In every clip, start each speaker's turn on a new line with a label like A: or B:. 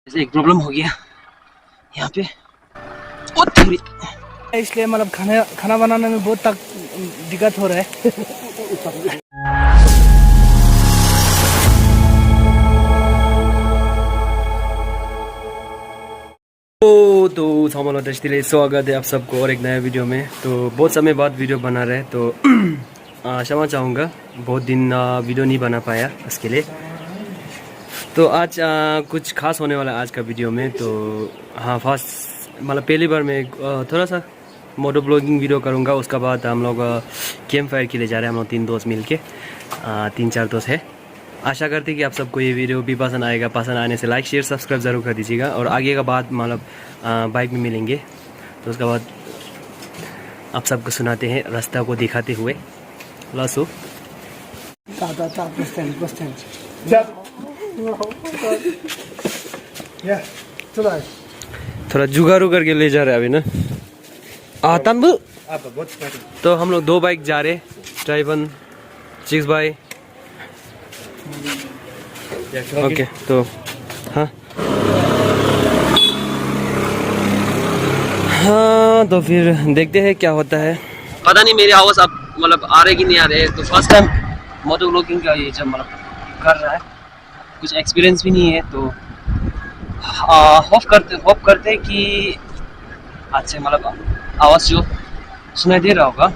A: जैसे एक प्रॉब्लम हो गया यहाँ पे और थोड़ी,
B: इसलिए मतलब खाना बनाने में बहुत दिक्कत हो रहा है।
A: तो सामान दृष्टि स्वागत है आप सबको और एक नया वीडियो में। तो बहुत समय बाद वीडियो बना रहे तो क्षमा चाहूँगा, बहुत दिन वीडियो नहीं बना पाया इसके लिए। तो आज कुछ खास होने वाला है आज का वीडियो में। तो हाँ, फर्स्ट मतलब पहली बार मैं थोड़ा सा मोटो ब्लॉगिंग वीडियो करूँगा। उसके बाद हम लोग कैंप फायर के लिए जा रहे हैं, हम लोग 3 दोस्त मिल के, 3-4 दोस्त है। आशा करते हैं कि आप सबको ये वीडियो भी पसंद आएगा। पसंद आने से लाइक शेयर सब्सक्राइब ज़रूर कर दीजिएगा। और आगे का बाद मतलब बाइक में मिलेंगे तो उसके बाद आप सबको सुनाते हैं रास्ता को दिखाते हुए। लसो थोड़ा जुगाड़ू करके ले जा रहे हैं अभी ना तंबू। तो हम लोग 2 बाइक जा रहे, ड्राइवन 6 बाई। ओके तो हाँ तो फिर देखते हैं क्या होता है। पता नहीं मेरी आवाज़ अब मतलब आ रही कि नहीं आ रही है। तो फर्स्ट टाइम मोटो ब्लॉगिंग का ये जब मतलब कर रहा है, कुछ एक्सपीरियंस भी नहीं है। तो होप करते कि अच्छे मतलब आवाज़ जो सुनाई दे रहा होगा।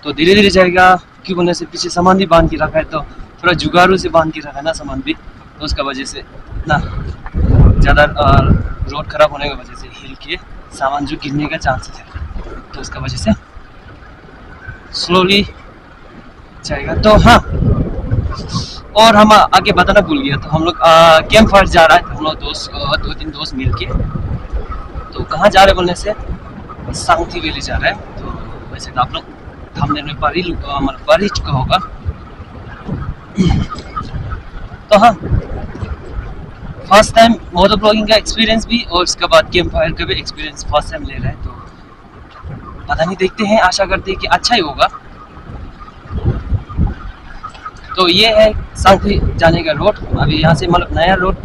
A: तो धीरे धीरे जाएगा, क्यों बोलने से पीछे सामान भी बांध के रखा है, तो थोड़ा जुगाड़ू से बांध के रखा है ना सामान भी, तो उसका वजह से ना ज़्यादा रोड खराब होने की वजह से हिल के सामान जो गिरने का चांसेस है, तो उसका वजह से स्लोली जाएगा। तो हाँ, और हम आगे बताना भूल गया, तो हम लोग कैंप फायर जा रहा है। तो हम लोग 2-3 दोस्त मिल के, तो कहाँ जा रहे बोलने से सांगथी वैली जा रहा है। तो वैसे तो आप लोग हमने पढ़ ही चुका होगा। तो हाँ, फर्स्ट टाइम मोटो ब्लॉगिंग का एक्सपीरियंस भी और उसके बाद कैंप फायर का भी एक्सपीरियंस फर्स्ट टाइम ले रहा है। तो पता नहीं, देखते हैं, आशा करते हैं कि अच्छा ही होगा। तो ये है सांगथी जाने का रोड। अभी यहाँ से मतलब नया रोड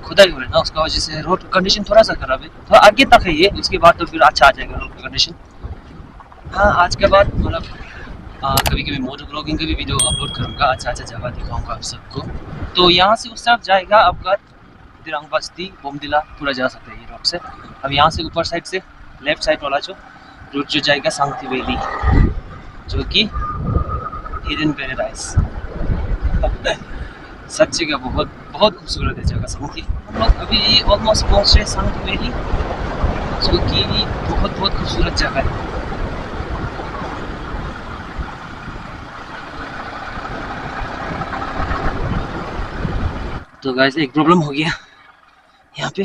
A: खुदाई हो रहा है ना, उसका वजह से रोड कंडीशन थोड़ा सा खराब है। थोड़ा आगे तक है ये, उसके बाद तो फिर अच्छा आ जाएगा रोड का कंडीशन। हाँ, आज के बाद मतलब कभी कभी मोटो ब्लॉगिंग का भी वीडियो अपलोड करूँगा, अच्छा जगह दिखाऊंगा आप सबको। तो यहाँ से उस तरफ जाएगा आपका दिरांग बस्ती बोमदिला पूरा जा सकते हैं ये रोड से। अब यहाँ से ऊपर साइड से लेफ्ट साइड वाला जो रूट जो जाएगा सांगथी वैली, जो कि हिडन पैराडाइज। सच्ची का बहुत बहुत खूबसूरत है जगह सांगथी। हम लोग अभी ऑलमोस्ट पहुँच रहे सांगथी वैली, जो कि बहुत बहुत खूबसूरत जगह है। तो गाइस एक प्रॉब्लम हो गया, यहाँ पे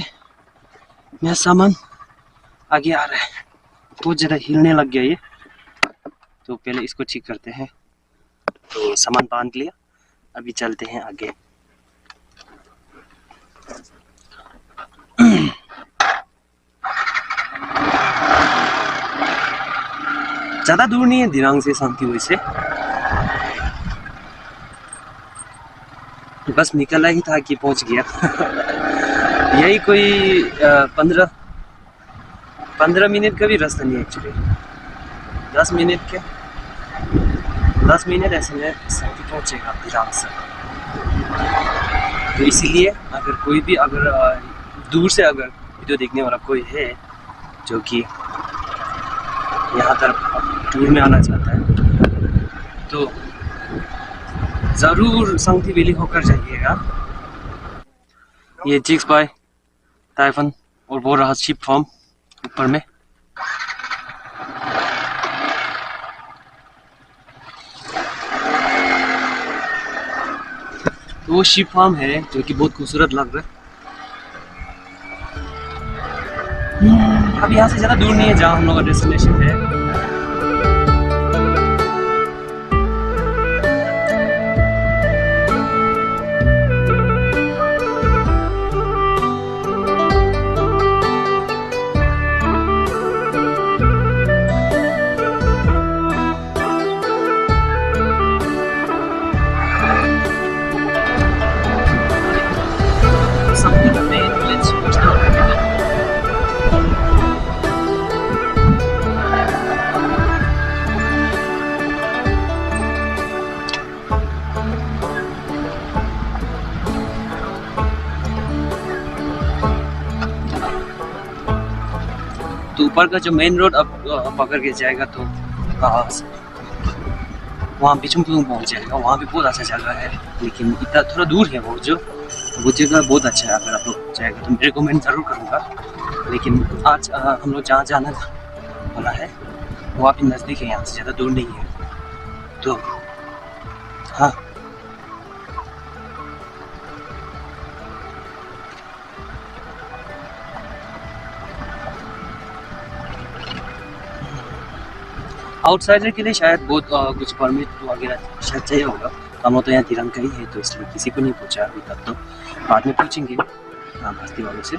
A: मेरा सामान आगे आ रहा है, बहुत ज़्यादा हिलने लग गया ये। तो पहले इसको ठीक करते हैं। तो सामान बांध लिया, अभी चलते हैं आगे। ज़्यादा दूर नहीं है दिरांग से सांगथी वैसे, बस निकला ही था कि पहुंच गया। यही कोई 15 मिनट का भी रास्ता नहीं एक्चुअली, 10 मिनट ऐसे में सांगथी पहुंचेगा दिरांग से। तो इसीलिए अगर कोई भी दूर से अगर वीडियो देखने वाला कोई है जो कि यहाँ तरफ टूर में आना चाहता है, तो ज़रूर सांगथी वैली होकर जाइएगा। ये 6 बाई टाइफन और वो रहा शिप फार्म ऊपर में। तो वो शिप फार्म है जो कि बहुत खूबसूरत लग रहा है। अब यहाँ से ज़्यादा दूर नहीं है जहाँ हम लोग का डेस्टिनेशन है। तो ऊपर का जो मेन रोड अब पकड़ के जाएगा तो वहाँ बिचुंगपुंग पहुँच जाएगा। वहाँ भी बहुत अच्छा जगह है, लेकिन इतना थोड़ा दूर है वो जगह बहुत अच्छा है। अगर आप लोग जाएगा तो मैं रिकमेंड ज़रूर करूँगा। लेकिन आज हम लोग जहाँ जाना वाला है वहाँ भी नज़दीक है, यहाँ से ज़्यादा दूर नहीं है। तो हाँ, आउटसाइडर के लिए शायद बहुत कुछ परमिट वगैरह शायद चाहिए होगा। हम लोग तो यहाँ तिरंगा ही है, तो इसलिए किसी को नहीं पूछा अभी तक। तो बाद में पूछेंगे बस्ती वालों से,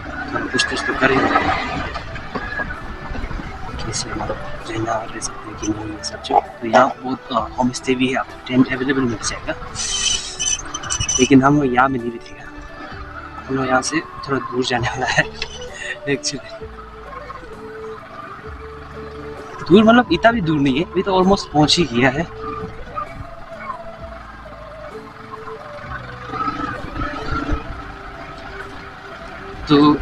A: हम कुछ तो करेंगे कैसे मतलब रहना रह सकते हैं कि नहीं, ये सब चीज़। तो यहाँ बहुत होम स्टे भी है, आपको टेंट अवेलेबल मिल जाएगा। लेकिन हम लोग यहाँ में नहीं बैठेगा, हम लोग यहाँ से थोड़ा दूर जाने वाला है एक्चुअली। दूर मतलब इतना भी दूर नहीं है, अभी तो ऑलमोस्ट पहुंच ही गया है। तो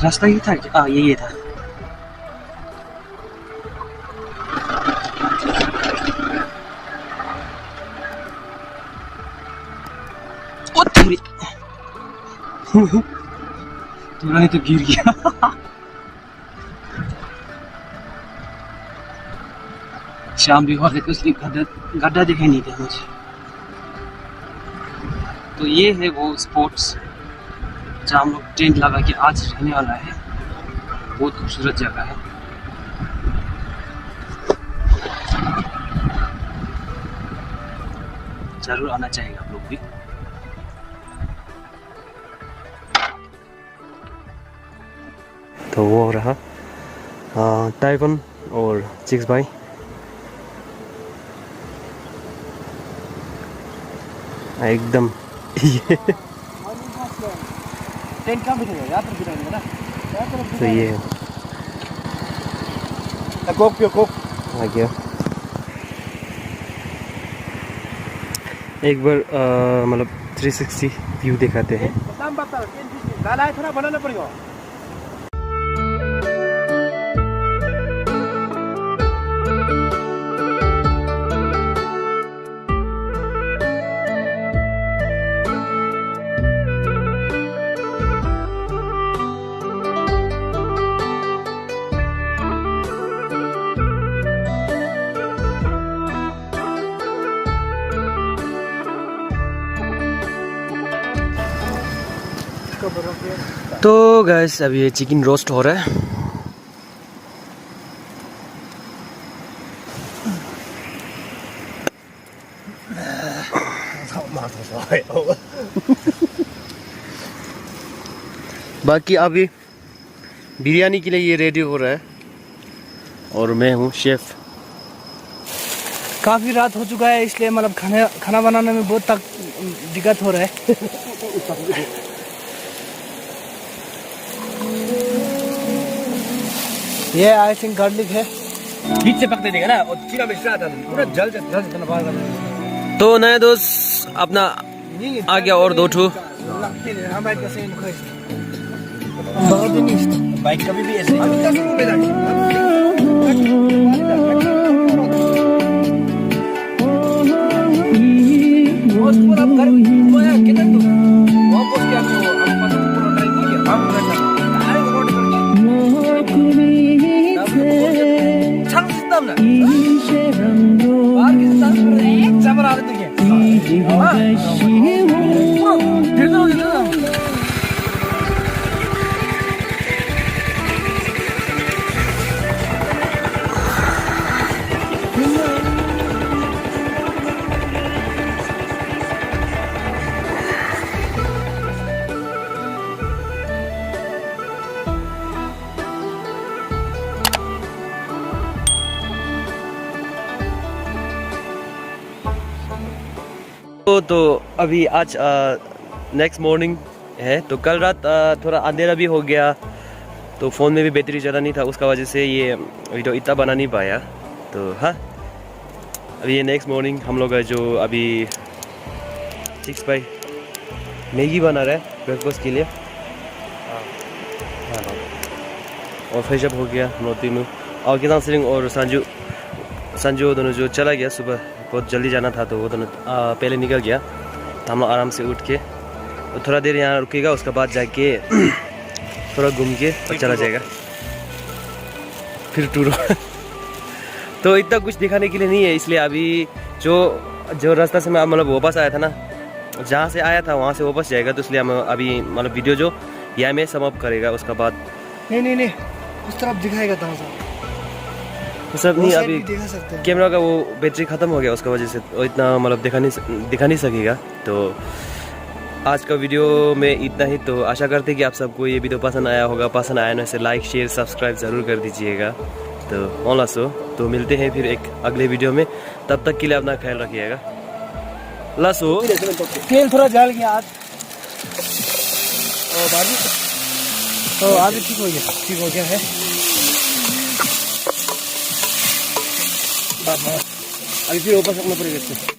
A: रास्ता ये था क्या? ये था। ओ थोड़ी थोड़ा नहीं तो गिर गया। शाम भी हो रही थी, उसकी गड्ढा दिखाई नहीं दिया मुझे। तो ये है वो स्पॉट्स जहाँ हम लोग टेंट लगा के आज रहने वाला है। बहुत खूबसूरत जगह है। जरूर आना चाहिए आप लोग भी। तो वो हो रहा टाइवन और 6 बाई एकदम ये
B: टेंट कहाँ बिठेगा? यहाँ पर बिठाएंगे ना,
A: तो ये
B: कोक पियो, कोक
A: आ गया। एक बार मतलब 360 व्यू दिखाते हैं।
B: नाम बता, गाला है थोड़ा बनाना पड़ेगा।
A: तो गाइस अभी ये चिकन रोस्ट हो रहा है। बाकी अभी बिरयानी के लिए ये रेडी हो रहा है और मैं हूँ शेफ।
B: काफ़ी रात हो चुका है, इसलिए मतलब खाना बनाने में बहुत दिक्कत हो रहा है। ये आई थिंक गार्लिक है, बीच से पकने देगा ना, और चीरा मिर्च आता है पूरा जल से बाहर कर।
A: तो नया दोस्त अपना आ गया और 2 ठो।
B: बाइक कभी भी ऐसे
A: तो अभी आज नेक्स्ट मॉर्निंग है। तो कल रात थोड़ा अंधेरा भी हो गया, तो फ़ोन में भी बैटरी ज़्यादा नहीं था, उसका वजह से ये वीडियो इतना बना नहीं पाया। तो हाँ, अभी ये नेक्स्ट मॉर्निंग हम लोग जो अभी 6 बाई मैगी बना रहा है ब्रेकफास्ट के लिए। और फ्रेशअप हो गया हम लोग तीनों, और किसान सिंह और संजू दोनों जो चला गया सुबह, बहुत जल्दी जाना था तो वो दोनों पहले निकल गया। तो हम लोग आराम से उठ के तो थोड़ा देर यहाँ रुकेगा, उसके बाद जाके थोड़ा घूम के और चला जाएगा फिर टूर। तो इतना कुछ दिखाने के लिए नहीं है, इसलिए अभी जो रास्ता से मैं मतलब वापस आया था ना, जहाँ से आया था वहाँ से वापस जाएगा, तो इसलिए हम अभी मतलब वीडियो जो यहाँ में समाप्त करेगा। उसके बाद
B: नहीं उस तरफ दिखाएगा था
A: तो सब नहीं, अभी
B: दिखा सकते हैं।
A: कैमरा का वो बैटरी ख़त्म हो गया, उसका वजह से वो इतना मतलब दिखा नहीं सकेगा। तो आज का वीडियो में इतना ही। तो आशा करते हैं कि आप सबको ये वीडियो पसंद आया होगा। पसंद आया ना इसे लाइक शेयर सब्सक्राइब ज़रूर कर दीजिएगा। तो ऑनला सो तो मिलते हैं फिर एक अगले वीडियो में, तब तक के लिए अपना ख्याल रखिएगा। लासो
B: तेल थोड़ा जल गया आज, और बाकी तो आगे ठीक हो गया है। अभी फिर वापस रखना पड़ेगा इसको।